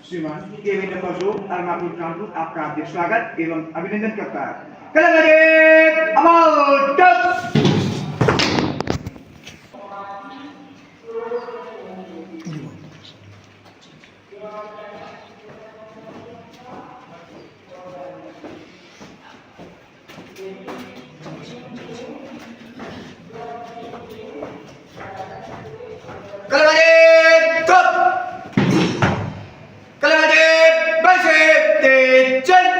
श्रीमान केवीन पशु अरुणापुर कानपुर आपका हार्दिक स्वागत एवं अभिनंदन करता है। कलमरे अबाउट कलमरे कप कलमरे बसे तेजन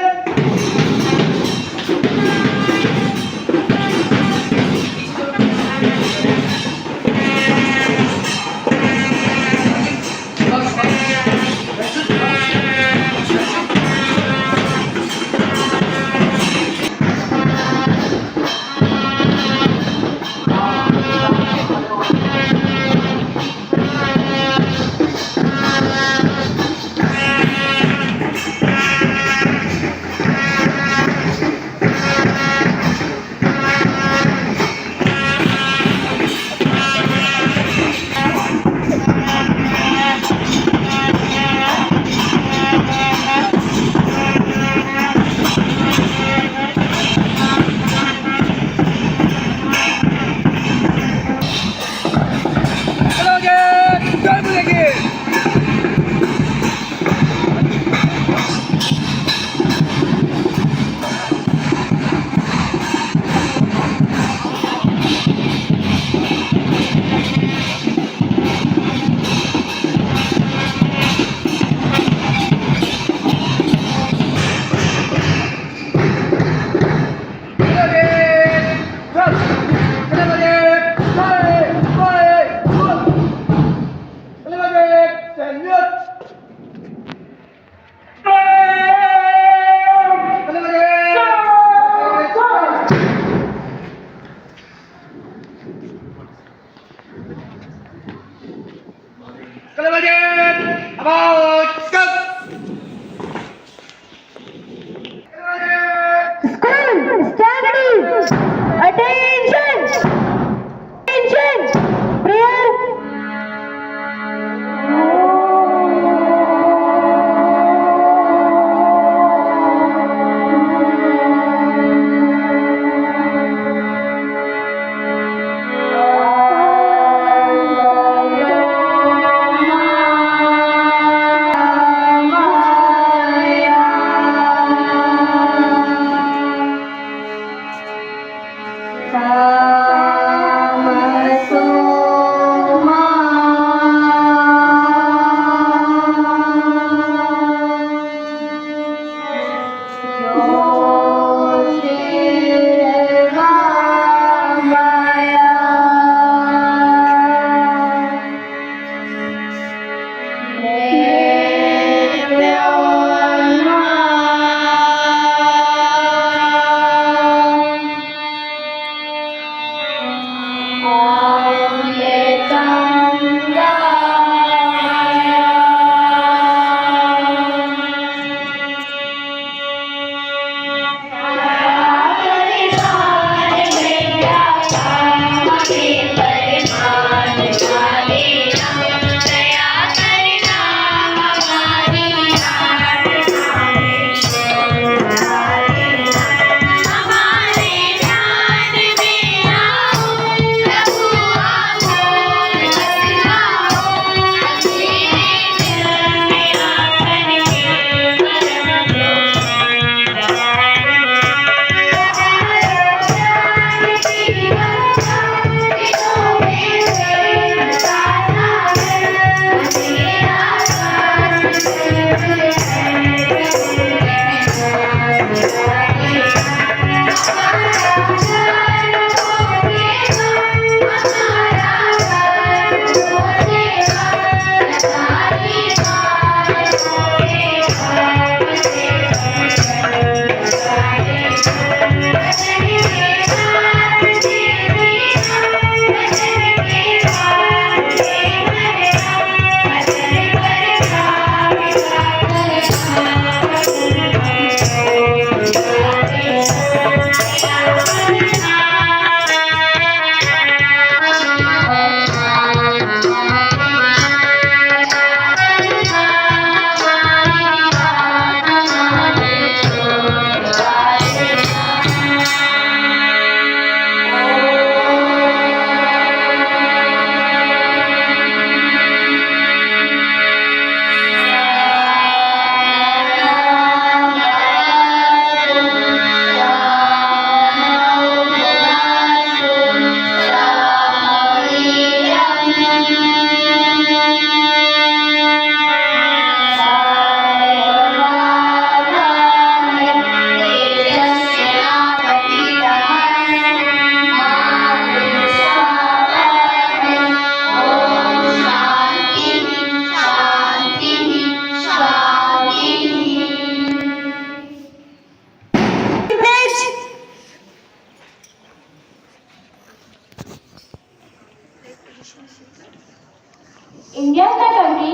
India is my country.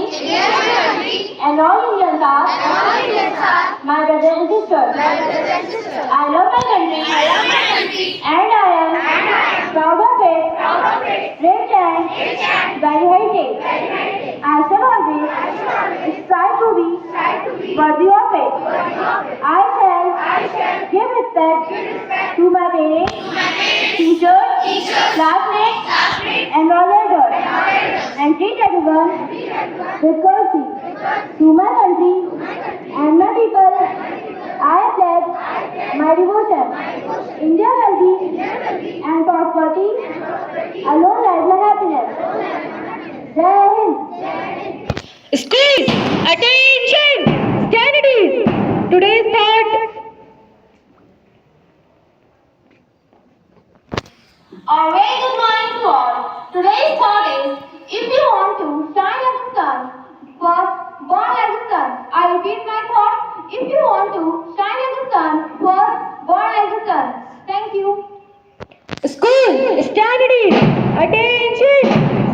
And all Indians are. My brothers and sisters. I love my country. And I am. Proud of it. Rich and. Very heritage. I shall always. Strive to be. Worthy of it. I shall. Give respect. To my parents. Teachers. Classmates. And all elders. And treat everyone with courtesy. To my country and my people, I pledge my devotion. India healthy and prosperity alone lies my happiness. Jai Hind. Schools, attention! Stand at ease. Today's thought. A very good morning to all. Today's thought is, if you want to shine like the sun, first burn like the sun. I repeat my thought. If you want to shine like the sun, first burn like the sun. Thank you. School, stand at ease. Attention!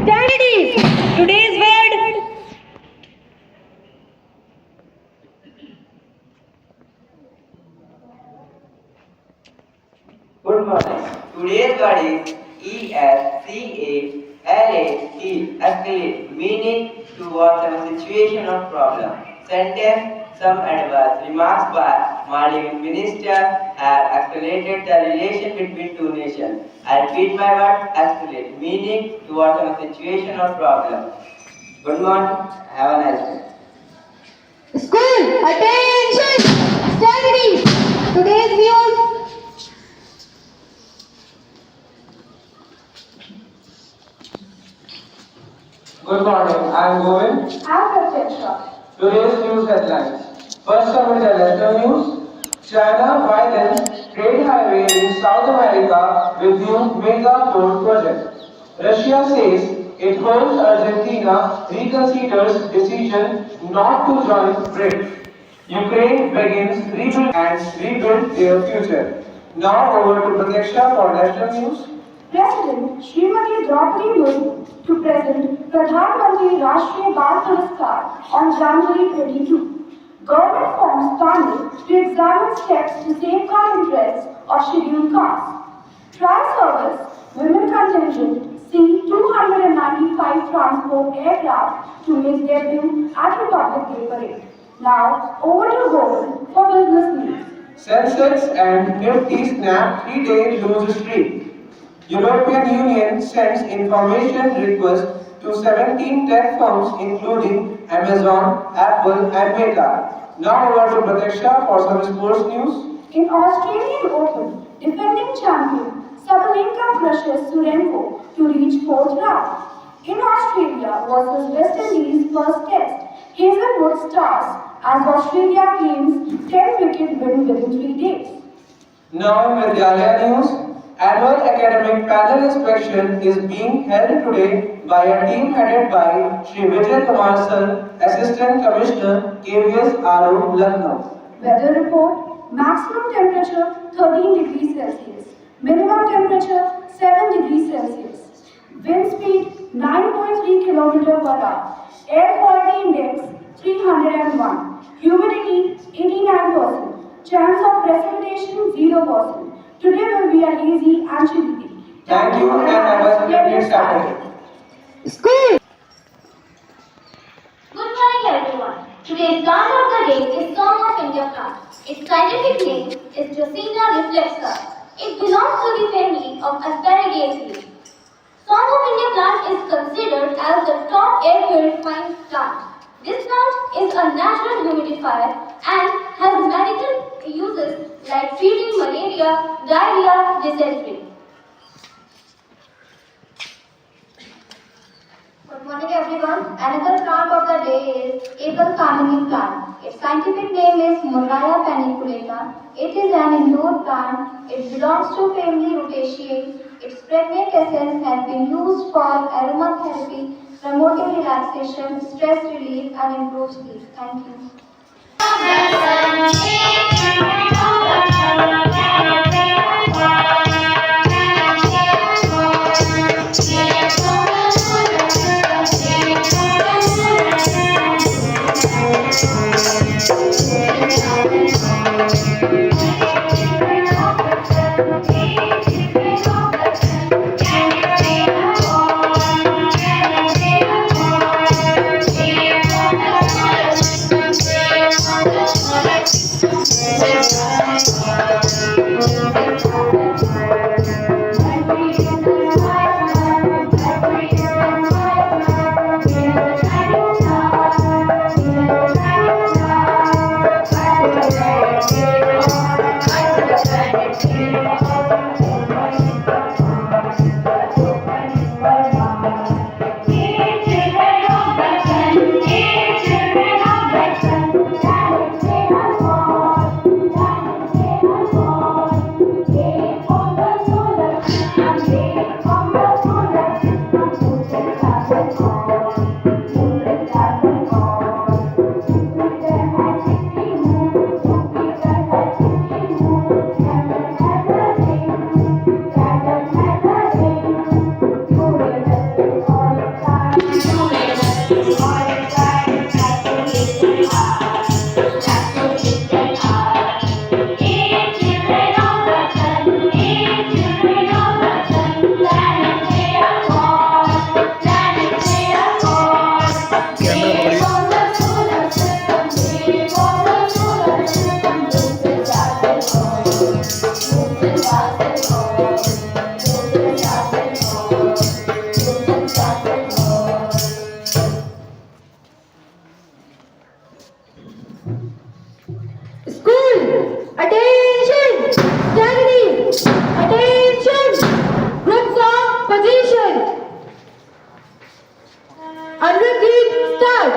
Stand at ease. Today's word. Good morning. Today's word is escalate, escalate, meaning towards a situation or problem. Sentence: some adverse remarks by Maldives minister have escalated the relation between two nations. I repeat my word: escalate, meaning towards a situation or problem. Good morning. Have a nice day. School, attention! Stand at ease. Today's news. Good morning, I am Govind. I'm Pratyasha. Today's news headlines. First up is the national news. China widens trade highway in South America with new mega port project. Russia says it hopes Argentina reconsiders decision not to join BRICS. Ukraine begins rebuild their future. Now over to Pratiksha for national news. President Srimati Draupadi Murmu to present Pradhan Mantri Rashtriya Bal Puraskar on January 22. Government forms panel to examine steps to safeguard interests of scheduled castes. Tri-service women contingent C-295 transport aircraft to make debut at Republic Day Parade. Now over to Govind for business news. Sensex and Nifty snap 3-day lose streak. European Union sends information request to 17 tech firms including Amazon, Apple and Meta. Now over to Pratiksha for some sports news. In Australian Open, defending champion Sabalenka crushes Surenko to reach fourth round. In Australia versus West Indies first test, Hazelwood stars as Australia claims 10-wicket win within 3 days. Now in Vidyalaya news, annual academic panel inspection is being held today by a team headed by Shri Vijay Kumar Sir, Assistant Commissioner, KVS RO, Lucknow. Weather report: maximum temperature 13 degrees Celsius, minimum temperature 7 degrees Celsius, wind speed 9.3 km per hour, air quality index 301, humidity 89%, chance of precipitation 0%. Today will be a hazy and chilly day. Thank you and have a splendid Saturday. School. Good morning everyone. Today's plant of the day is Song of India plant. Its scientific name is Drosera reflexa. It belongs to the family of Asparagiaceae. Song of India plant is considered as the top air purifying plant. This plant is a natural humidifier and has medical uses like treating malaria, diarrhea, dysentery. Good morning everyone. Another plant of the day is Apple family plant. Its scientific name is Murraya paniculata. It is an indoor plant. It belongs to family Rutaceae. Its pregnant essence has been used for aromatherapy, promoting relaxation, stress relief and improved sleep. Thank you. School, attention! Stand, attention! Groups of position. Undergate, start.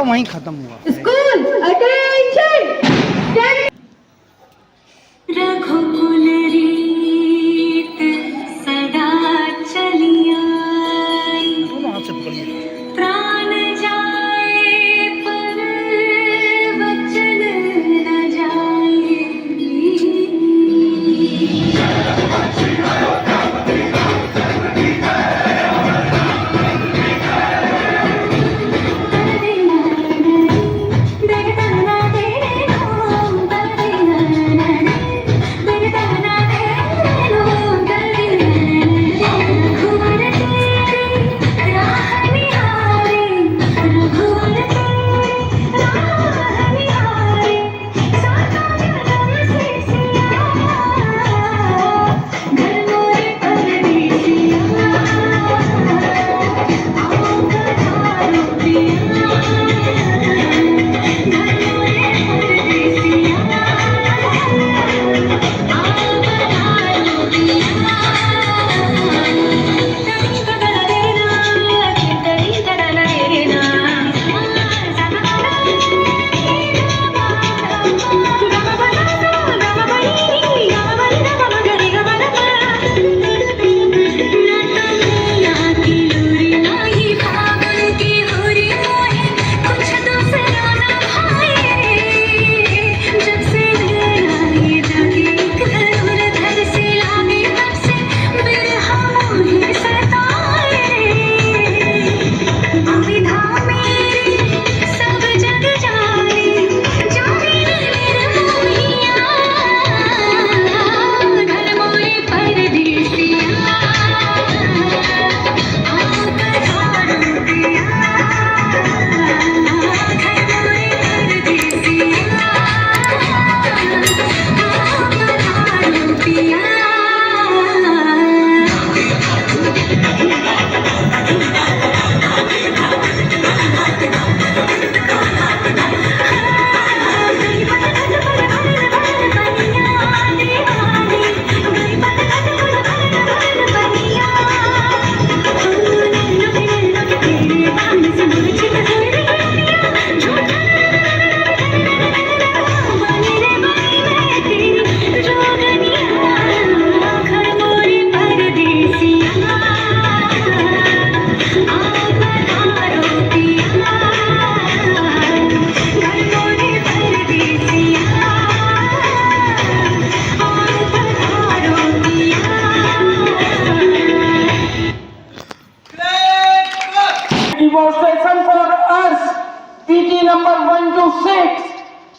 वहीं खत्म हुआ। School, attention! Stand. रघुकुल रीत सदा चलिया प्राण जाए पर वचन न जाए।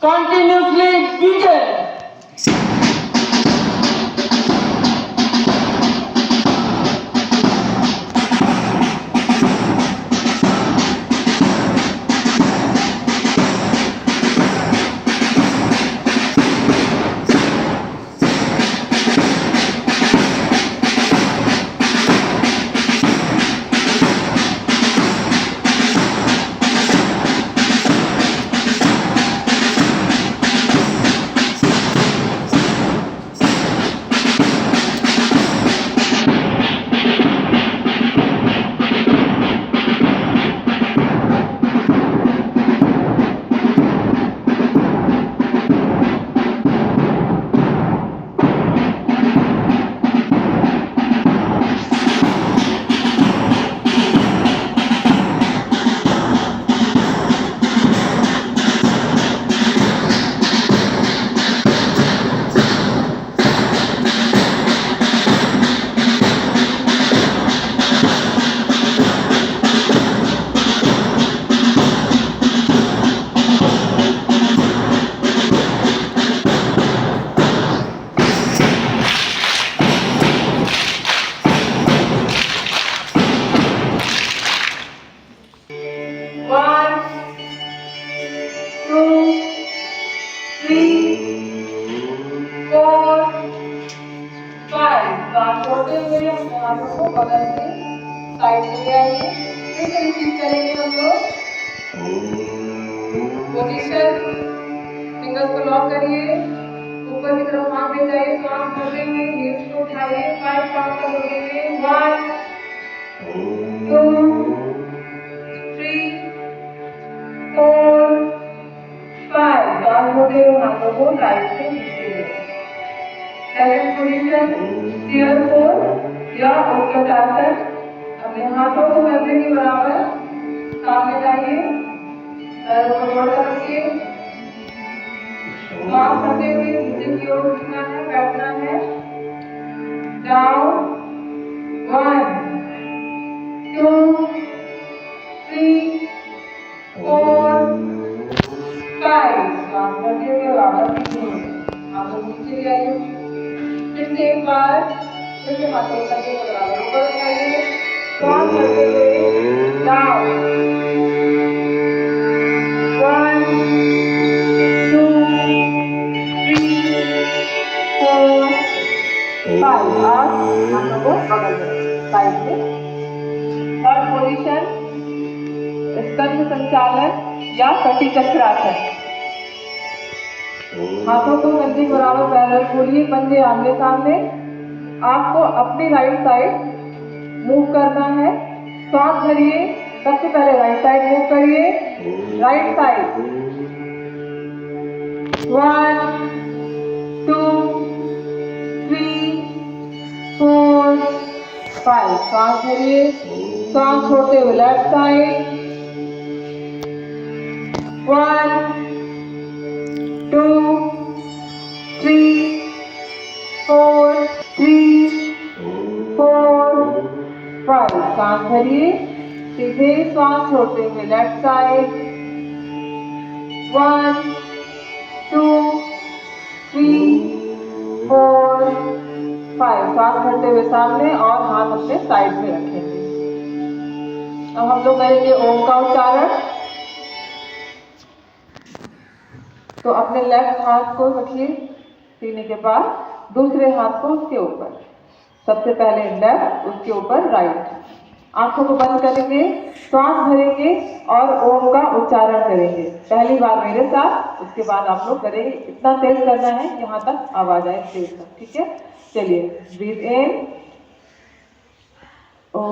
continuously beaten. छोटे हुए अपने हाथों को बगल से साइड में ले आइए। फिर से रिपीट करेंगे हम लोग। पोजीशन, फिंगर्स को लॉक करिए, ऊपर की तरफ हाथ ले जाइए, सांस भरते हुए हील्स को उठाइए, 5 काउंट तक लगेंगे। 1 2 3 4 5। सांस भरते हुए हाथों को राइट से नीचे ले। सेकंड पोजीशन, चेयर फोल्ड या उत्तरासन। अपने हाथों को गर्दन के बराबर सामने लाइए, पैरों को जोड़कर रखिए, सांस भरते हुए नीचे की ओर उठना है, बैठना है। डाउन 1 2 3 4 5। सांस भरते हुए वापस नीचे, हाथों नीचे ले आइए। फिर से एक बार, फिर से हाथों को बराबर ऊपर उठाइए, सांस भरते हुए डाउन 1 2 3 4 5। आप हाथों को बगल में साइड में। थर्ड पोजीशन, स्कंद संचालन या कटी चक्रासन। हाथों को कंधे बराबर पैरेलल खोलिए, पंजे आमने सामने। आपको अपनी राइट साइड मूव करना है। सांस भरिए, सबसे पहले राइट साइड मूव करिए, राइट साइड 1 2 3 4 5। सांस भरिए, सांस छोड़ते हुए लेफ्ट साइड 1 2 3 4 3 4 5। सांस भरिए, सीधे सांस छोड़ते हुए लेफ्ट साइड 1 2 3 4 5। सांस भरते हुए सामने और हाथ अपने साइड में रखेंगे। अब हम लोग करेंगे ओम का उच्चारण। तो अपने लेफ्ट हाथ को रखिए सीने के पास, दूसरे हाथ को उसके ऊपर। सबसे पहले लेफ्ट, उसके ऊपर राइट। आंखों को बंद करेंगे, सांस भरेंगे और ओम का उच्चारण करेंगे। पहली बार मेरे साथ, उसके बाद आप लोग करेंगे। इतना तेज करना है कि यहाँ तक आवाज आए तेज तक, ठीक है? चलिए, ब्रीथ इन, ओ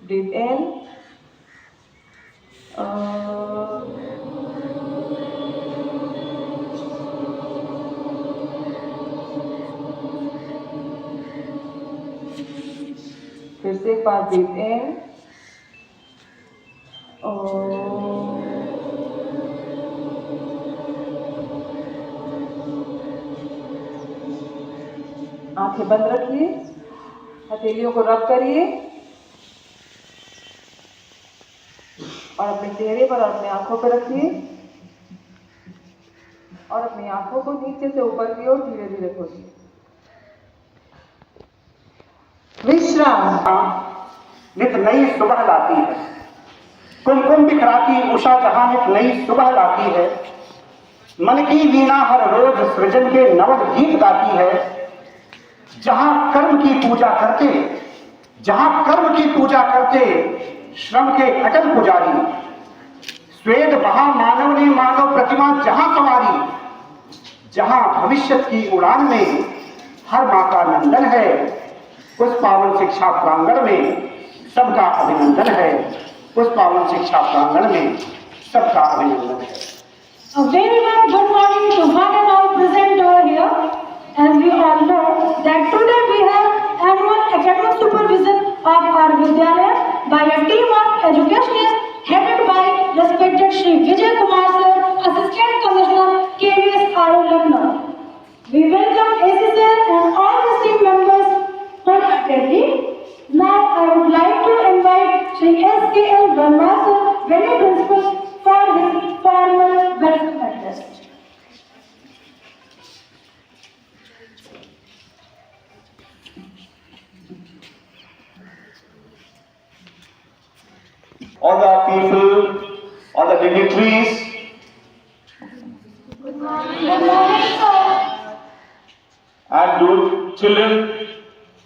breathe in, फिर से एक बार breathe in, आंखें बंद रखिए, हथेलियों को रब करिए और अपने चेहरे पर और अपनी आंखों पर रखिए और अपनी आंखों को नीचे से ऊपर की ओर धीरे धीरे खोलिए। विश्राम। नित नई सुबह लाती है, कुमकुम बिखराती उषा जहां नित नई सुबह लाती है। मन की वीणा हर रोज सृजन के नवल गीत गाती है। जहां कर्म की पूजा करते श्रम के अटल पुजारी, स्वेद बहा मानव ने मानव प्रतिमा जहां संवारी। जहां भविष्य की उड़ान में हर मां का नंदन है, उस पावन शिक्षा प्रांगण में सबका अभिनंदन है। उस पावन शिक्षा प्रांगण में सबका अभिनंदन है। A very very good morning to one and all present over here. As we all know that today we have annual academic supervision of our Vidyalaya by a team of educationists headed by respected Shri Vijay Kumar Sir, Assistant Commissioner, KVS RO Lucknow. We welcome AC Sir and all the team members wholeheartedly. Now I would like to invite Shri SKL Verma Sir, Venue Principal, for his formal welcome address. All the people, all the dignitaries, Good morning, sir. and good children,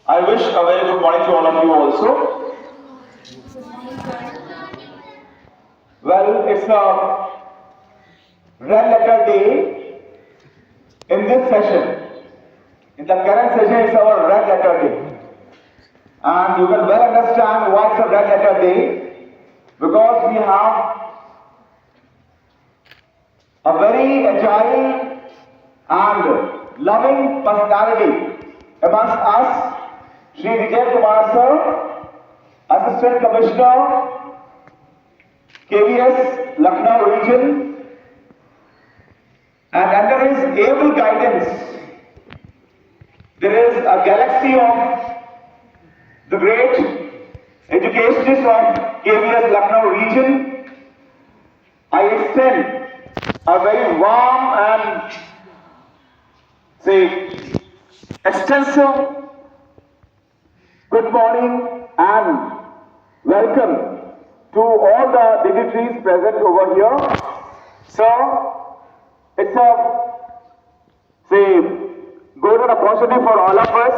I wish a very good morning to all of you also. Well, it's a red letter day in this session. In the current session, it's our red letter day. And you can well understand why it's a red letter day, because we have a very agile and loving personality amongst us, Shri Vijay Kumar Sir, Assistant Commissioner, KVS Lucknow region, and under his able guidance, there is a galaxy of the great educationists of KVS Lucknow region. I extend a very warm and extensive good morning and welcome to all the dignitaries present over here. So, it's a golden opportunity for all of us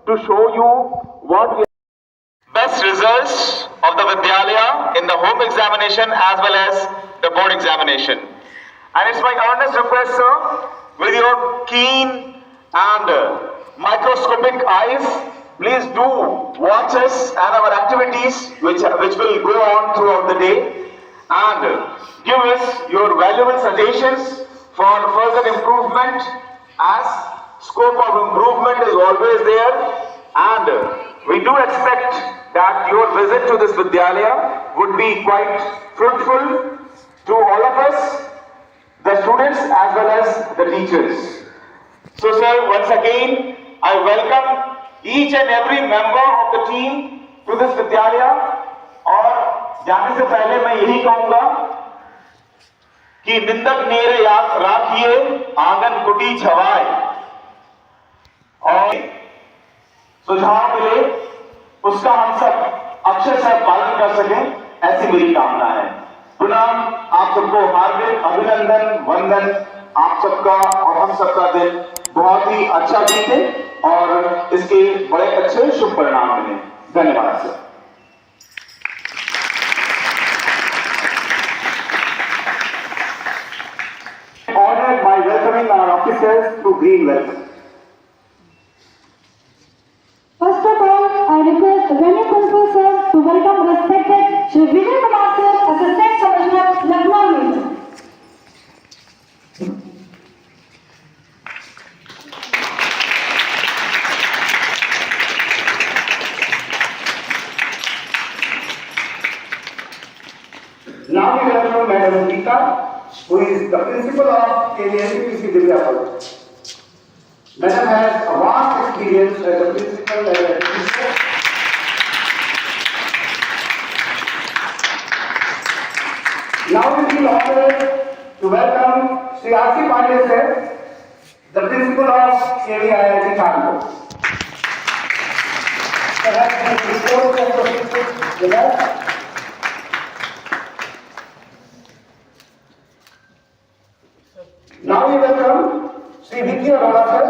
to show you what we best results of the Vidyalaya in the home examination as well as the board examination. And it's my earnest request, sir, with your keen and microscopic eyes, please do watch us and our activities which will go on throughout the day, and give us your valuable suggestions for further improvement, as scope of improvement is always there, and we do expect that your visit to this Vidyalaya would be quite fruitful to all of us, the students as well as the teachers. So sir, once again, I welcome each and every member of the team to this Vidyalaya, और जाने से पहले मैं यही कहूंगा कि निंदक नेरे याद राखिए आंगन कुटी छवाए, और सुझाव मिले उसका हम सब अक्षरशः पालन कर सकें, ऐसी मेरी कामना है। प्रणाम, आप सबको हार्दिक अभिनंदन, वंदन। आप सबका और हम सबका दिन बहुत ही अच्छा बीते और इसके बड़े अच्छे शुभ परिणाम मिले। धन्यवाद sir. Honored by welcoming our officers to green welcome. First of all, I request the Venue Principal Sir to welcome respected Shri Vijay Kumar Sir, Assistant Commissioner, Lucknow region. Now we welcome Madam Geeta, who is the principal of KVS Divyapur. Madam has a vast experience as a principal and a teacher. Now we feel honored to welcome Sri R.C. Pandey sir, the principal of KVIIT Kanpur. Perhaps the report of the with us. Now we welcome Sri Vicky Arora sir,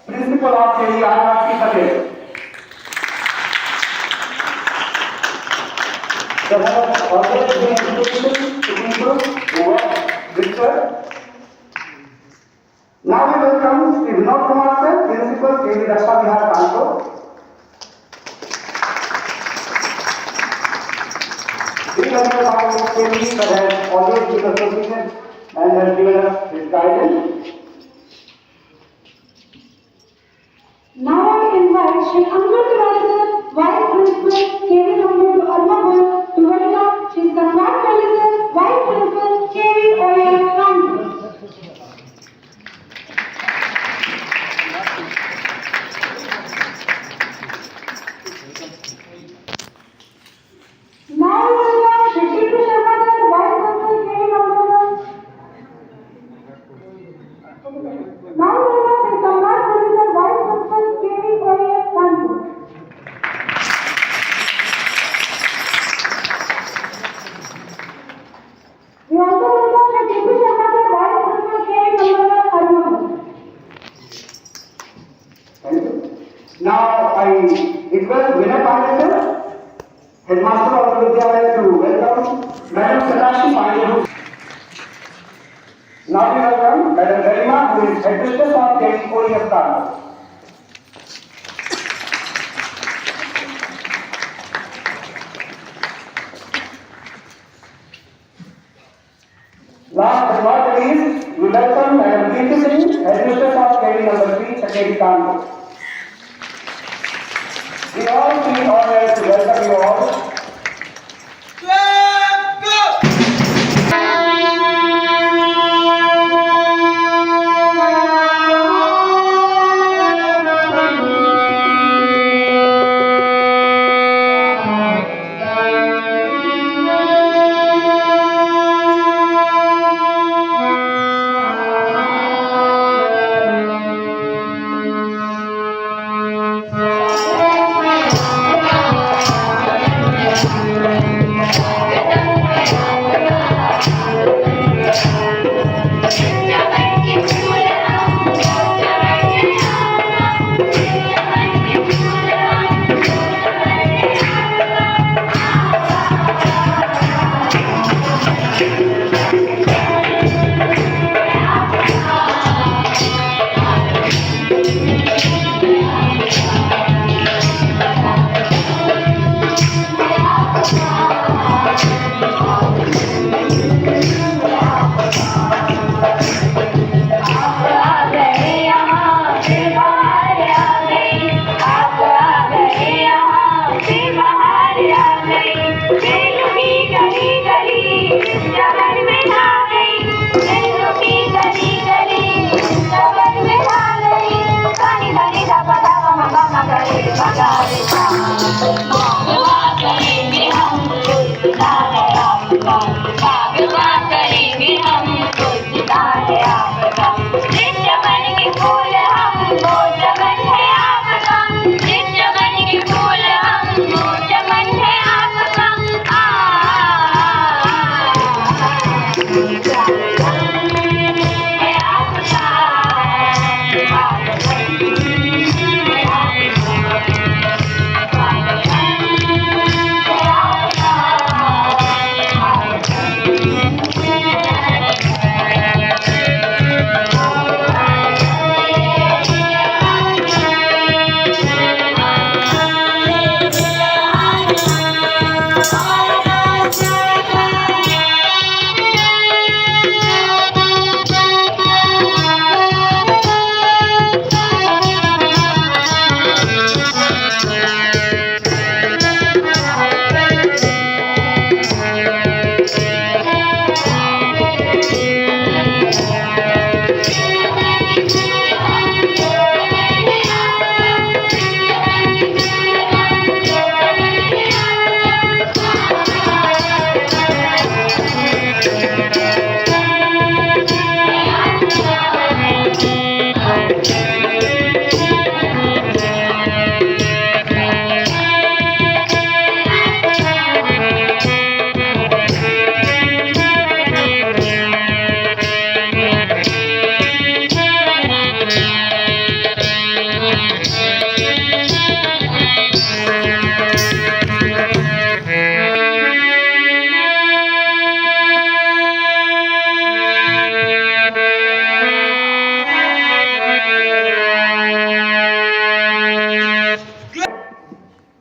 principal of KVIIT Patel. There have always been invitations to people who work with sir. Now we welcome Sri Vinod Kumar sir, principal KV Daksha Vihar Kanpur. We welcome our KV that has always been associated and has given us his guidance. Now I invite Shri Ankur Tiwari sir, Vice Principal, KV number 2 Almagul, to welcome Shri Samrat Kohli sir, Vice Principal, KV OAS Kanpur. Now we welcome Shri Tipu Sharma sir, Vice Principal, KV number 1. Now we welcome Shri Samrat Kohli sir, Vice Principal, KV OAS Kanpur. We also welcome Shri Tipu Sharma sir, Vice Principal, KV number 1 Almagul. Thank you. Now I request Vinay Pandey sir, Headmaster of the Vidyalaya, to welcome Madam Satashi Pandey. Now we welcome Madam Garima, who is Headmistress of KV OAS Kanpur. Last but not least, we welcome Madam Preeti Singh, Headmistress of KV number 3, Saketi Kanpur. We all feel honored to welcome you all.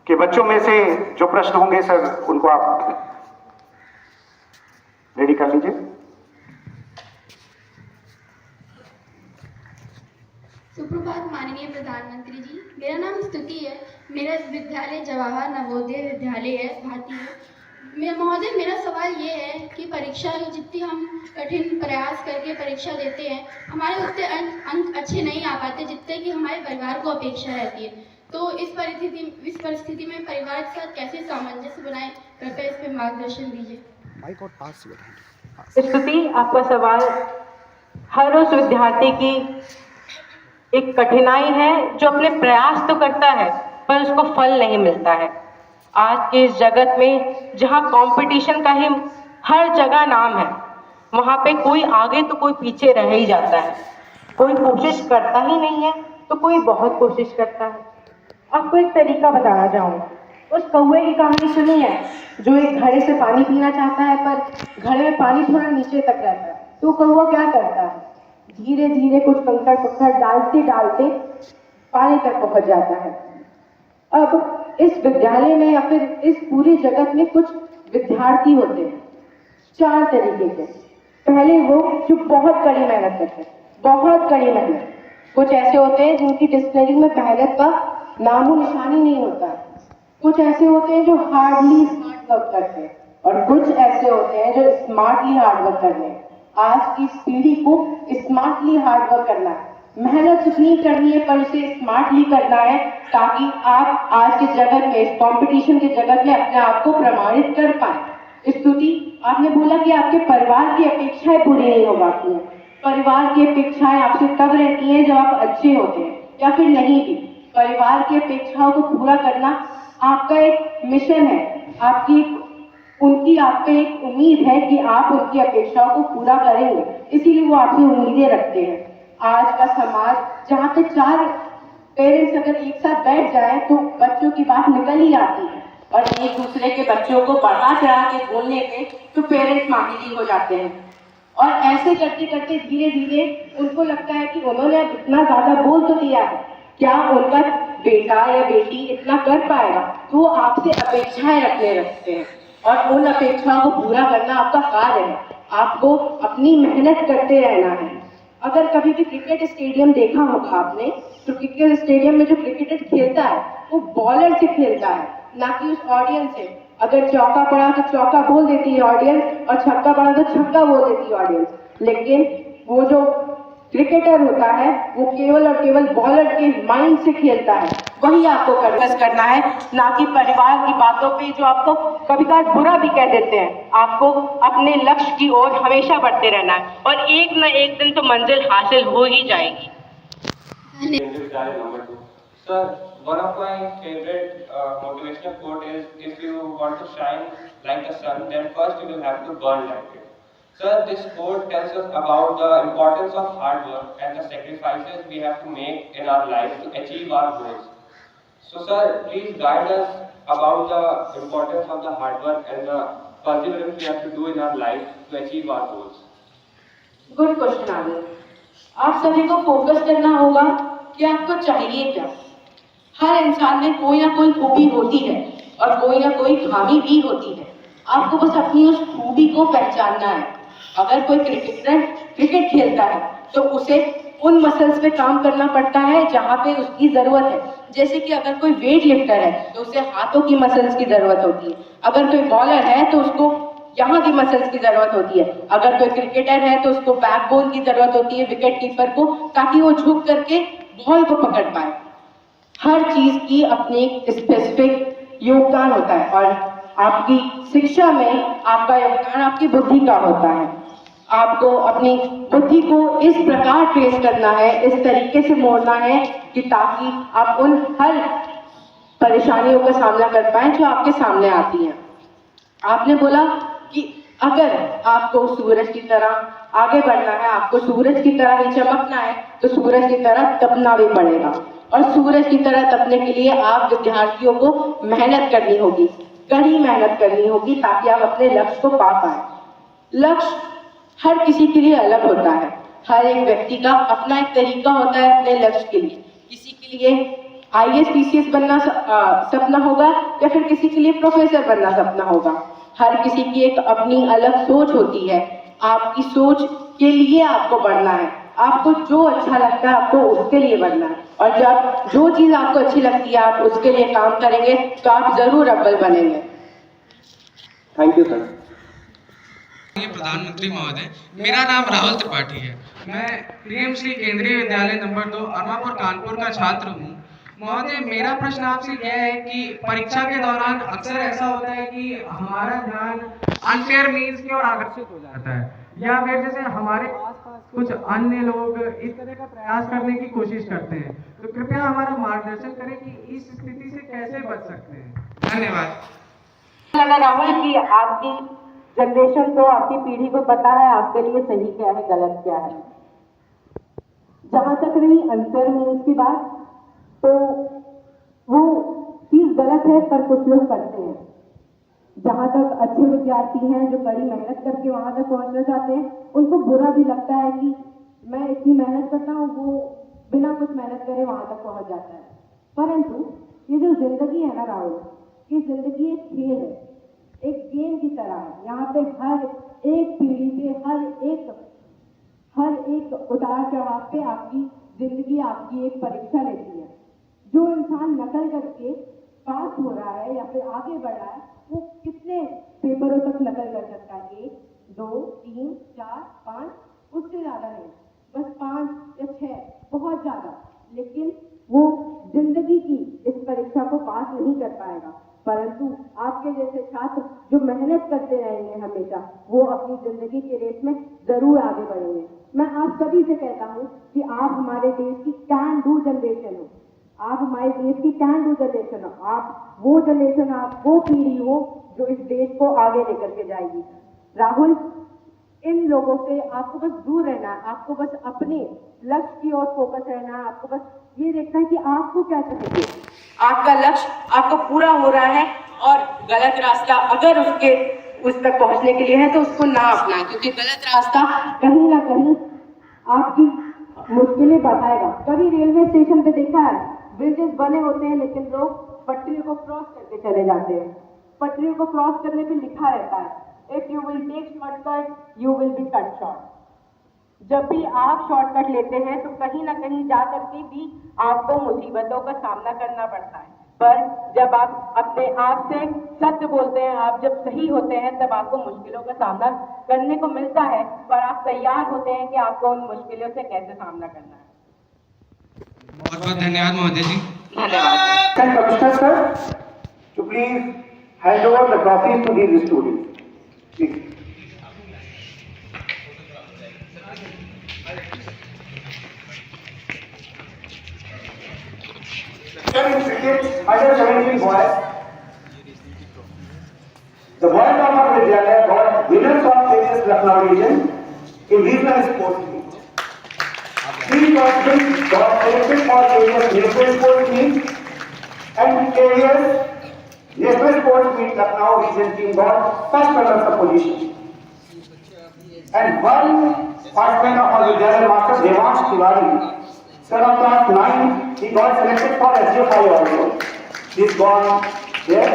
कि बच्चों में से जो प्रश्न होंगे sir उनको आप ready कर लीजिए। सुप्रभात माननीय प्रधानमंत्री जी, मेरा नाम स्तुति है। मेरा विद्यालय जवाहर नवोदय विद्यालय है भारतीय। महोदय, मेरा सवाल ये है कि परीक्षा जितनी हम कठिन प्रयास करके परीक्षा देते हैं, हमारे उतने अंक अच्छे नहीं आ पाते जितने कि हमारे परिवार को अपेक्षा रहती है। तो इस परिस्थिति में परिवार के साथ कैसे सामंजस्य बनाएं, कृपया इस पर मार्गदर्शन दीजिए। स्तुति, आपका सवाल हर उस विद्यार्थी की एक कठिनाई है जो अपने प्रयास तो करता है पर उसको फल नहीं मिलता है। आज के इस जगत में जहाँ कंपटीशन का ही हर जगह नाम है, वहाँ पे कोई आगे तो कोई पीछे रह ही जाता है। कोई कोशिश करता ही नहीं है तो कोई बहुत कोशिश करता है। आपको एक तरीका बताना चाहूँगा। उस कौवे की कहानी सुनी है जो एक घड़े से पानी पीना चाहता है पर घड़े में पानी थोड़ा नीचे तक रहता है। तो कौवा क्या करता है, धीरे धीरे कुछ कंकड़ पत्थर डालते डालते पानी तक पहुंच जाता है। अब इस विद्यालय में या फिर इस पूरे जगत में कुछ विद्यार्थी होते हैं 4 तरीके के। पहले वो जो बहुत कड़ी मेहनत करते हैं, बहुत कड़ी मेहनत। कुछ ऐसे होते हैं जिनकी डिक्शनरी में मेहनत का नामो निशानी नहीं होता है। कुछ ऐसे होते हैं जो हार्डली स्मार्ट वर्क करते हैं और कुछ ऐसे होते हैं जो स्मार्टली हार्ड वर्क कर रहे हैं। आज की इस पीढ़ी को स्मार्टली हार्ड वर्क करना है, मेहनत उतनी करनी है पर उसे स्मार्टली करना है ताकि आप आज के जगत में, इस कंपटीशन के जगत में अपने आप को प्रमाणित कर पाए। स्तुति, आपने बोला कि आपके परिवार की अपेक्षाएं पूरी नहीं हो पाती हैं। परिवार की अपेक्षाएं आपसे तब रहती हैं जब आप अच्छे होते हैं या फिर नहीं भी। परिवार की अपेक्षाओं को पूरा करना आपका एक मिशन है, उनकी आप पे एक उम्मीद है कि आप उनकी अपेक्षाओं को पूरा करेंगे, इसीलिए वो आपसे उम्मीदें रखते हैं। आज का समाज जहाँ पे 4 पेरेंट्स अगर एक साथ बैठ जाए तो बच्चों की बात निकल ही आती है और एक दूसरे के बच्चों को बढ़ा चढ़ा के बोलने पे तो पेरेंट्स मामूली हो जाते हैं। और ऐसे करते करते धीरे धीरे उनको लगता है कि उन्होंने अब इतना ज्यादा बोल तो दिया है, क्या उनका बेटा या बेटी इतना कर पाएगा, तो वो आपसे अपेक्षाएं रखने लगते हैं और उन अपेक्षाओं को पूरा करना आपका कार्य है। आपको अपनी मेहनत करते रहना है। अगर कभी भी क्रिकेट स्टेडियम देखा होगा आपने, तो क्रिकेट स्टेडियम में जो क्रिकेटर खेलता है वो बॉलर से खेलता है, ना कि उस ऑडियंस से। अगर चौका पड़ा तो चौका बोल देती है ऑडियंस और छक्का पड़ा तो छक्का बोल देती है ऑडियंस। लेकिन वो जो क्रिकेटर होता है वो केवल और केवल बॉलर के माइंड से खेलता है। वही आपको फोकस करना है, ना कि परिवार की बातों पे जो आपको कभी कभार बुरा भी कह देते हैं। आपको अपने लक्ष्य की ओर हमेशा बढ़ते रहना है और एक न एक दिन तो मंजिल हासिल हो ही जाएगी। Sir, one of my favorite motivational quote is, if you want to shine like the sun, then first you will have to burn like it. Sir, this quote tells us about the importance of hard work and the sacrifices we have to make in our life to achieve our goals. So sir, please guide us about the importance of the hard work and the perseverance we have to do in our life to achieve our goals. Good question आगे। आप सभी को focus करना होगा कि आपको चाहिए क्या। हर इंसान में कोई ना कोई खूबी होती है और कोई ना कोई खामी भी होती है। आपको बस अपनी उस खूबी को पहचानना है। अगर कोई क्रिकेटर क्रिकेट खेलता है तो उसे उन मसल्स पे काम करना पड़ता है जहाँ पे उसकी ज़रूरत है। जैसे कि अगर कोई वेट लिफ्टर है तो उसे हाथों की मसल्स की ज़रूरत होती है। अगर कोई बॉलर है तो उसको यहाँ की मसल्स की ज़रूरत होती है। अगर कोई क्रिकेटर है तो उसको बैकबोन की ज़रूरत होती है विकेट कीपर को, ताकि वो झुक करके बॉल को पकड़ पाए। हर चीज़ की अपनी स्पेसिफिक योगदान होता है और आपकी शिक्षा में आपका योगदान आपकी बुद्धि का होता है। आपको अपनी बुद्धि को इस प्रकार ट्रेस करना है, इस तरीके से मोड़ना है कि ताकि आप उन हर परेशानियों का सामना कर पाए जो आपके सामने आती हैं। आपने बोला कि अगर आपको सूरज की तरह आगे बढ़ना है, आपको सूरज की तरह ही चमकना है, तो सूरज की तरह तपना भी पड़ेगा। और सूरज की तरह तपने के लिए आप विद्यार्थियों को मेहनत करनी होगी, कड़ी मेहनत करनी होगी, ताकि आप अपने लक्ष्य को पा पाए। लक्ष्य हर किसी के लिए अलग होता है। हर एक व्यक्ति का अपना एक तरीका होता है अपने लक्ष्य के लिए। किसी के लिए IAS PCS बनना सपना होगा या फिर किसी के लिए प्रोफेसर बनना सपना होगा। हर किसी की एक अपनी अलग सोच होती है। आपकी सोच के लिए आपको बढ़ना है। आपको जो अच्छा लगता है आपको उसके लिए बढ़ना है, और जब जो चीज़ आपको अच्छी लगती है आप उसके लिए काम करेंगे तो आप जरूर अव्वल बनेंगे। Thank you sir. प्रधानमंत्री महोदय, मेरा नाम राहुल त्रिपाठी है। मैं PMC केंद्रीय विद्यालय नंबर 2 अरमापुर कानपुर का छात्र हूँ। महोदय, मेरा प्रश्न आपसे यह है कि परीक्षा के दौरान अक्सर ऐसा होता है कि हमारा ध्यान अनफेयर मीन्स की ओर आकर्षित हो जाता है, या फिर जैसे हमारे आसपास कुछ अन्य लोग इस तरह का प्रयास करने की कोशिश करते हैं। तो कृपया हमारा मार्गदर्शन करें कि इस स्थिति से कैसे बच सकते हैं। धन्यवाद। लगा राहुल कि आपकी जनरेशन को, आपकी पीढ़ी को पता है आपके लिए सही क्या है गलत क्या है। जहाँ तक रही अनफेयर मीन्स की बात, तो वो चीज़ गलत है पर कुछ लोग करते हैं। जहाँ तक अच्छे विद्यार्थी हैं जो कड़ी मेहनत करके वहाँ तक पहुँचना चाहते हैं, उनको बुरा भी लगता है कि मैं इतनी मेहनत करता हूँ, वो बिना कुछ मेहनत करे वहाँ तक पहुँच जाता है। परंतु ये जो जिंदगी है ना राहुल, ये जिंदगी एक खेल है, एक गेम की तरह है। यहाँ पे हर एक पीढ़ी के हर एक उतार चढ़ाव पे आपकी जिंदगी आपकी एक परीक्षा लेती है। जो इंसान नकल करके पास हो रहा है या फिर आगे बढ़ रहा है, वो कितने पेपरों तक नकल कर सकता है? 1, 2, 3, 4, 5, उससे ज़्यादा नहीं, बस 5 या 6, बहुत ज़्यादा। लेकिन वो जिंदगी की इस परीक्षा को पास नहीं कर पाएगा। परंतु आपके जैसे छात्र जो मेहनत करते रहेंगे हमेशा, वो अपनी जिंदगी के रेस में जरूर आगे बढ़ेंगे। मैं आप सभी से कहता हूँ कि आप हमारे देश की कैन डू जनरेशन हो, आप हमारे देश की कैन डू जनरेशन हो। आप वो जनरेशन, आप वो पीढ़ी हो जो इस देश को आगे लेकर के जाएगी। राहुल, इन लोगों से आपको बस दूर रहना है, आपको बस अपने लक्ष्य की ओर फोकस रहना है। आपको बस ये देखना है कि आपको क्या चाहिए, आपका लक्ष्य आपको पूरा हो रहा है, और गलत रास्ता अगर उस तक पहुंचने के लिए है तो उसको ना अपनाएं, क्योंकि गलत रास्ता कहीं ना कहीं आपकी मुश्किलें बढ़ाएगा। कभी रेलवे स्टेशन पे देखा है, ब्रिजेस बने होते हैं लेकिन लोग पटरियों को क्रॉस करके चले जाते हैं। पटरियों को क्रॉस करने पे लिखा रहता है, if you will take shortcut you will be cut short. जब भी आप शॉर्टकट लेते हैं तो कहीं ना कहीं जा करके भी आपको मुसीबतों का सामना करना पड़ता है। पर जब आप अपने आप से सत्य बोलते हैं, आप जब सही होते हैं, तब आपको मुश्किलों का सामना करने को मिलता है, पर आप तैयार होते हैं कि आपको उन मुश्किलों से कैसे सामना करना है। बहुत बहुत धन्यवाद महोदय जी। धन्यवाद। Commissioner sir, to please hand over the trophies to these students. Please. Sir, in cricket, under 17 boys, the boys of our Vidyalaya got winners of Tejas Lucknow region in regional sports meet. 3 persons got selected for Tejas national sports meet, and Tejas national sports meet Lucknow region team got first runner-up position. And one participant of our Vidyalaya, Master Devansh Tiwari, sir of class 9, he got selected for SJ5 also. He's gone there.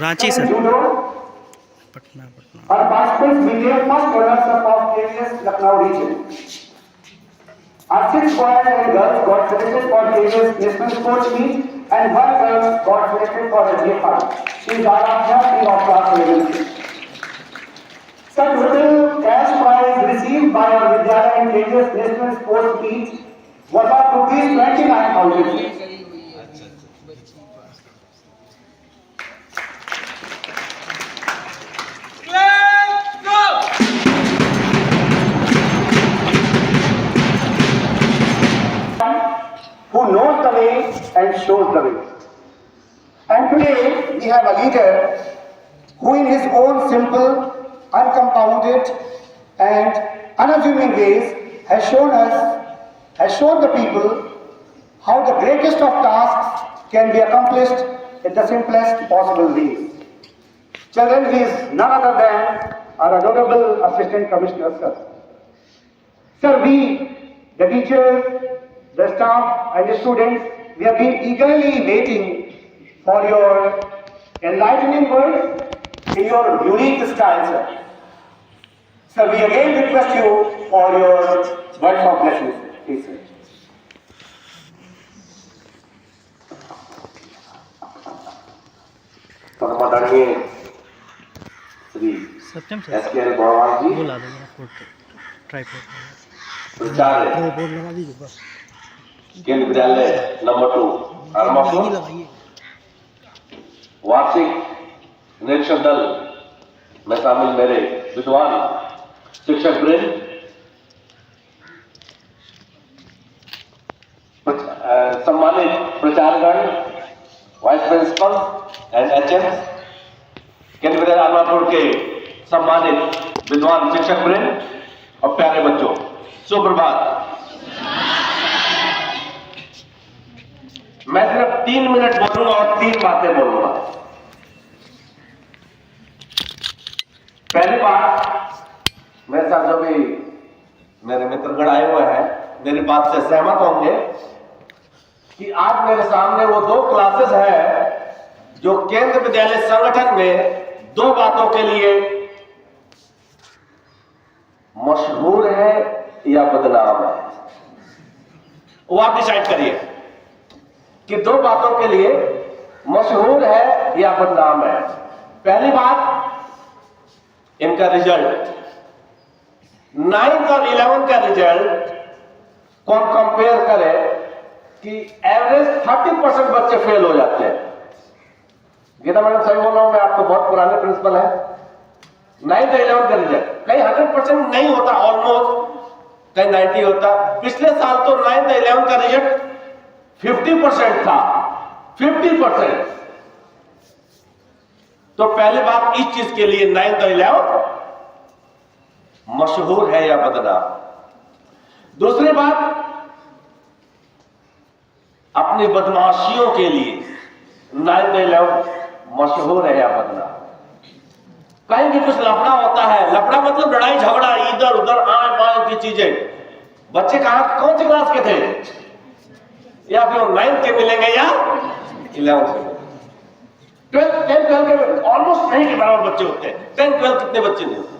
Ranchi sir, Judo. Patna Patna. Our participants became first runners-up of Tejas Lucknow region. Our 6 boys and girls got selected for Tejas national sports meet, and 1 girl got selected for SJ5. She is Aradhya Singh of class 11. The total cash prize received by our Vidyalaya in Tejas national sports meet was of rupees 29,000. Who knows the way and shows the way. And today we have a leader who in his own simple, uncompounded and unassuming ways has shown the people how the greatest of tasks can be accomplished in the simplest possible ways. Children, he is none other than our adorable Assistant Commissioner, sir. Sir, we, the teachers, the staff and the students, we have been eagerly waiting for your enlightening words in your unique style, sir. Sir, we again request you for your words of blessing, please, sir. परमादरणीय Shri Satyam SKL Gaurawal ji, बोला देगा photo tripod प्राचार्य board लगा दीजिए बस केंद्रीय विद्यालय number 2 Armapur, वार्षिक निरीक्षण दल में शामिल मेरे विद्वान शिक्षक वृंद, सम्मानित प्रचारगण, वाइस प्रिंसिपल एंड HM, केंद्रीय विद्यालय अरमापुर के सम्मानित विद्वान शिक्षक वृंद और प्यारे बच्चों, सुप्रभात। मैं सिर्फ 3 मिनट बोलूंगा और 3 बातें बोलूंगा। पहली बात, मेरे साथ जो भी मेरे मित्रगण आए हुए हैं मेरी बात से सहमत होंगे कि आज मेरे सामने वो 2 क्लासेस हैं जो केंद्रीय विद्यालय संगठन में 2 बातों के लिए मशहूर है या बदनाम है। वो आप डिसाइड करिए कि 2 बातों के लिए मशहूर है या बदनाम है। पहली बात, इनका रिजल्ट, 9th और 11th का रिजल्ट कौन कंपेयर करे कि एवरेज 30% बच्चे फेल हो जाते हैं। गीता मैडम सही बोल रहा हूं मैं, आपको बहुत पुराने प्रिंसिपल है। 9th और 11th का रिजल्ट कहीं 100% नहीं होता, ऑलमोस्ट कहीं 90 होता। पिछले साल तो 9th और 11th का रिजल्ट 50% था, 50%। तो पहली बात इस चीज के लिए 9th और 11th मशहूर है या बदनाम। दूसरी बात, अपनी बदमाशियों के लिए 9th और 11th मशहूर है या बदनाम। कहीं भी कुछ लफड़ा होता है, लफड़ा मतलब लड़ाई झगड़ा, इधर उधर आए बाएं की चीजें। बच्चे कौन सी क्लास के थे, या फिर 9th के मिलेंगे या 11th के। 12th के ऑलमोस्ट नहीं के बराबर बच्चे होते हैं। 10th 12th कितने बच्चे नहीं होते,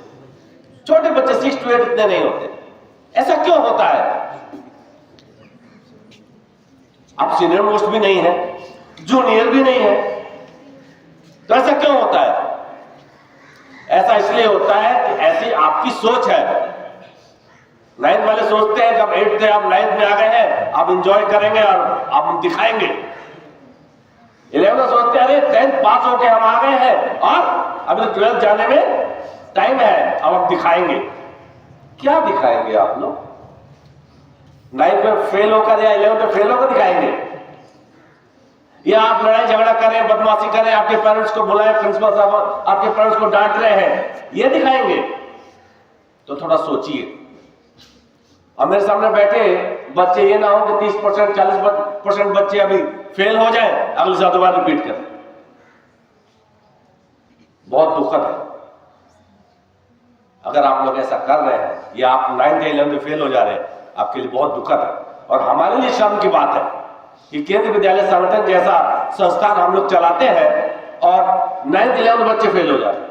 छोटे बच्चे 6 to 8 इतने नहीं होते। ऐसा क्यों होता है? आप सीनियर मोस्ट भी नहीं है, जूनियर भी नहीं है, तो ऐसा क्यों होता है? ऐसा इसलिए होता है कि ऐसी आपकी सोच है। 9th वाले सोचते हैं कि अब 8th थे, आप 9th में आ गए हैं, आप एंजॉय करेंगे और आप हम दिखाएंगे। 11th सोचते हैं अरे 10th पास होके हम आ गए हैं और अभी तो 12th जाने में टाइम है, अब हम दिखाएंगे। क्या दिखाएंगे आप लोग? 9th में फेल होकर या 11th में फेल होकर दिखाएंगे, या आप लड़ाई झगड़ा करें, बदमाशी करें, आपके पेरेंट्स को बुलाएं, प्रिंसिपल साहब आपके पेरेंट्स को डांट रहे हैं, ये दिखाएंगे? तो थोड़ा सोचिए। और मेरे सामने बैठे बच्चे ये ना हो कि 30% 40% बच्चे अभी फेल हो जाए, अगले साल दोबारा रिपीट करें। बहुत दुखद है अगर आप लोग ऐसा कर रहे हैं, या आप 9th 11th में फेल हो जा रहे हैं, आपके लिए बहुत दुखद है। और हमारे लिए शर्म की बात है कि केंद्रीय विद्यालय संगठन जैसा संस्थान हम लोग चलाते हैं और 9th 11th बच्चे फेल हो जाते हैं।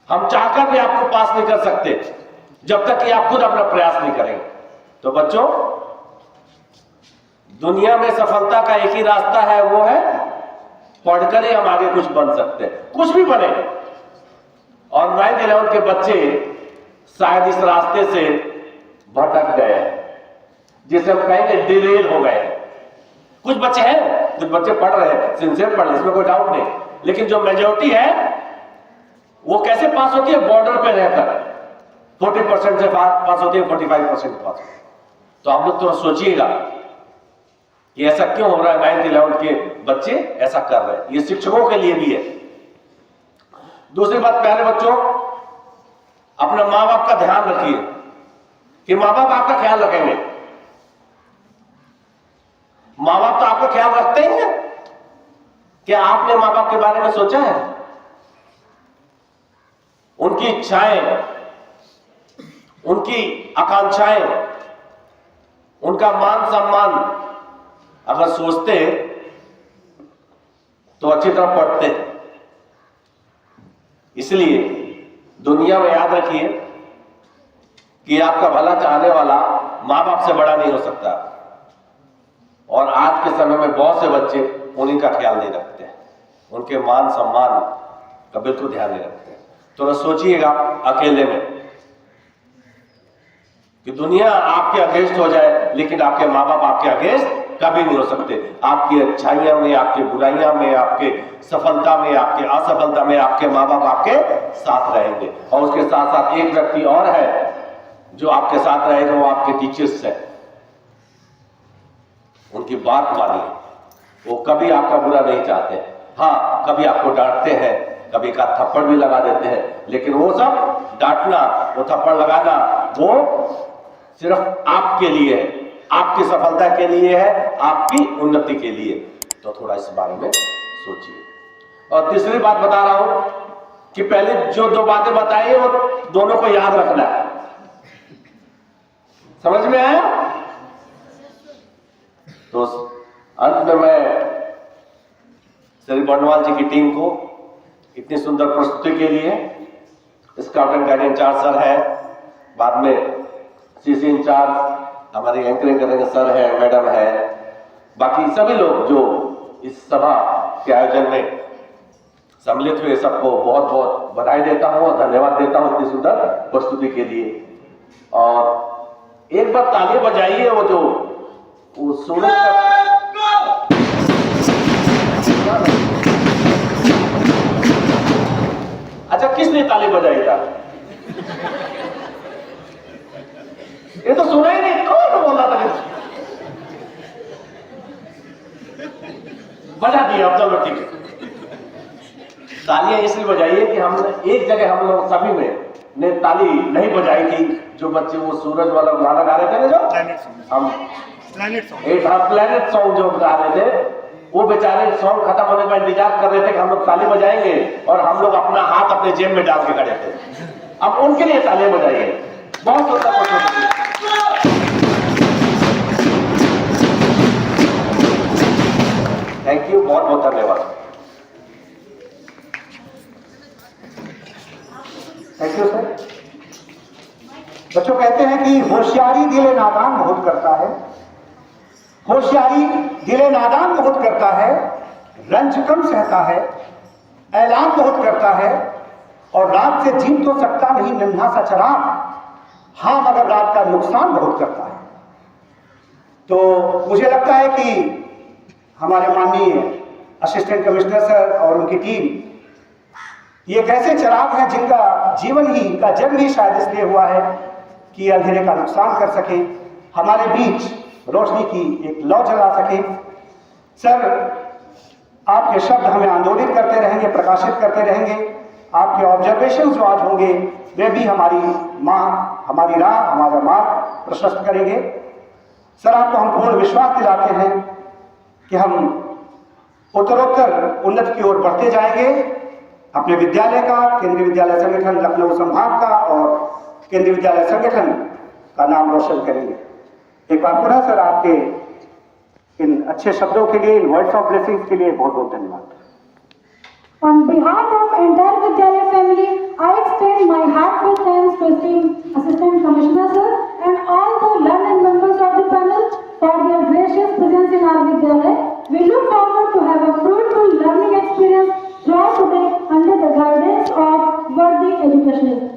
हम चाहकर भी आपको पास नहीं कर सकते जब तक कि आप खुद अपना प्रयास नहीं करेंगे। तो बच्चों, दुनिया में सफलता का एक ही रास्ता है, वो है पढ़कर ही हम आगे कुछ बन सकते हैं, कुछ भी बने। और 9th 11th के बच्चे शायद इस रास्ते से भटक गए हैं, जिसे हम कहेंगे डिरेल हो गए। कुछ बच्चे हैं, कुछ बच्चे पढ़ रहे हैं, सिंसियर पढ़ रहे हैं, इसमें कोई डाउट नहीं, लेकिन जो मेजॉरिटी है वो कैसे पास होती है? बॉर्डर पे रहकर 40% से पास होती है, 45% पास। तो आप लोग थोड़ा सोचिएगा कि ऐसा क्यों हो रहा है। 9th 11th के बच्चे ऐसा कर रहे हैं, ये शिक्षकों के लिए भी है। दूसरी बात, प्यारे बच्चों, अपना माँ बाप का ध्यान रखिए कि माँ बाप आपका ख्याल रखेंगे। माँ बाप तो आपका ख्याल रखते ही हैं। क्या आपने माँ बाप के बारे में सोचा है? उनकी इच्छाएं, उनकी आकांक्षाएं, उनका मान सम्मान अगर सोचते तो अच्छी तरह पढ़ते। इसलिए दुनिया में याद रखिए कि आपका भला चाहने वाला माँ बाप से बड़ा नहीं हो सकता। और आज के समय में बहुत से बच्चे उन्हीं का ख्याल नहीं रखते, उनके मान सम्मान का बिल्कुल ध्यान नहीं रखते। तो सोचिएगा अकेले में कि दुनिया आपके अगेंस्ट हो जाए, लेकिन आपके माँ बाप आपके अगेंस्ट कभी नहीं हो सकते। आपकी अच्छाइयां में, आपकी बुराइयां में, आपके सफलता में, आपके असफलता में आपके माँ बाप आपके साथ रहेंगे। और उसके साथ साथ एक व्यक्ति और है जो आपके साथ रहेगा, वो आपके टीचर्स हैं। उनकी बात मानिए, वो कभी आपका बुरा नहीं चाहते। हाँ, कभी आपको डांटते हैं, कभी का थप्पड़ भी लगा देते हैं, लेकिन वो सब डांटना, वो थप्पड़ लगाना, वो सिर्फ आपके लिए है, आपकी सफलता के लिए है, आपकी उन्नति के लिए। तो थोड़ा इस बारे में सोचिए। और तीसरी बात बता रहा हूं कि पहले जो दो बातें बताई है वो दोनों को याद रखना है। समझ में आया? तो अंत में मैं श्री बर्नवाल जी की टीम को इतनी सुंदर प्रस्तुति के लिए, scout and guide incharge sir है, बाद में सीसी इंचार्ज हमारे एंकरिंग करेंगे सर है, मैडम है, बाकी सभी लोग जो इस सभा के आयोजन में सम्मिलित हुए, सबको बहुत बहुत बधाई देता हूं और धन्यवाद देता हूं इतनी सुंदर प्रस्तुति के लिए। और एक बार ताली बजाइए, वो सूरज का अच्छा, किस लिए ताली बजाई था? ये तो सुना ही नहीं, कौन बोला था? बजा दिया, अब चलो ठीक है। तालियां इसलिए बजाइए कि हम एक जगह हम लोग सभी में ने ताली नहीं बजाई थी। जो बच्चे वो सूरज वाला गाना गा रहे थे ना, जो हम प्लेनेट सॉन्ग जो गा रहे थे, वो बेचारे सॉन्ग खत्म होने का इंतजार कर रहे थे कि हम लोग ताली बजाएंगे, और हम लोग अपना हाथ अपने जेब में डाल के खड़े थे। अब उनके लिए तालियां बजाइए। बहुत सुंदर। थैंक यू, बहुत बहुत धन्यवाद। Thank you sir. बच्चों कहते हैं कि होशियारी दिले नादान बहुत करता है, होशियारी दिले नादान बहुत करता है, रंज कम सहता है, ऐलान बहुत करता है, और रात से जीत तो सकता नहीं नन्हा सा चराग, हाँ मगर रात का नुकसान बहुत करता है। तो मुझे लगता है कि हमारे माननीय असिस्टेंट कमिश्नर सर और उनकी टीम ये एक ऐसे चिराग हैं जिनका जीवन ही, इनका जन्म ही शायद इसलिए हुआ है कि अंधेरे का नुकसान कर सके, हमारे बीच रोशनी की एक लौ जला सके। सर, आपके शब्द हमें आंदोलित करते रहेंगे, प्रकाशित करते रहेंगे। आपके ऑब्जर्वेशन जो आज होंगे वे भी हमारी हमारी राह, हमारा मार्ग प्रशस्त करेंगे। सर, आपको हम पूर्ण विश्वास दिलाते हैं कि हम उत्तरोत्तर उन्नति की ओर बढ़ते जाएंगे। अपने विद्यालय का, केंद्रीय विद्यालय संगठन लखनऊ संभाग का और केंद्रीय विद्यालय संगठन का नाम रोशन करेंगे। एक बार पुनः सर आपके इन अच्छे शब्दों के लिए, इन वर्ड्स ऑफ ब्लेसिंग्स के लिए बहुत बहुत धन्यवाद। On behalf of entire Vidyalaya family, I extend my heartfelt thanks to esteemed Assistant Commissioner sir and all the learned members of the panel for their gracious presence in our Vidyalaya. We look forward to have a fruitful learning experience throughout today under the guidance of worthy educationists.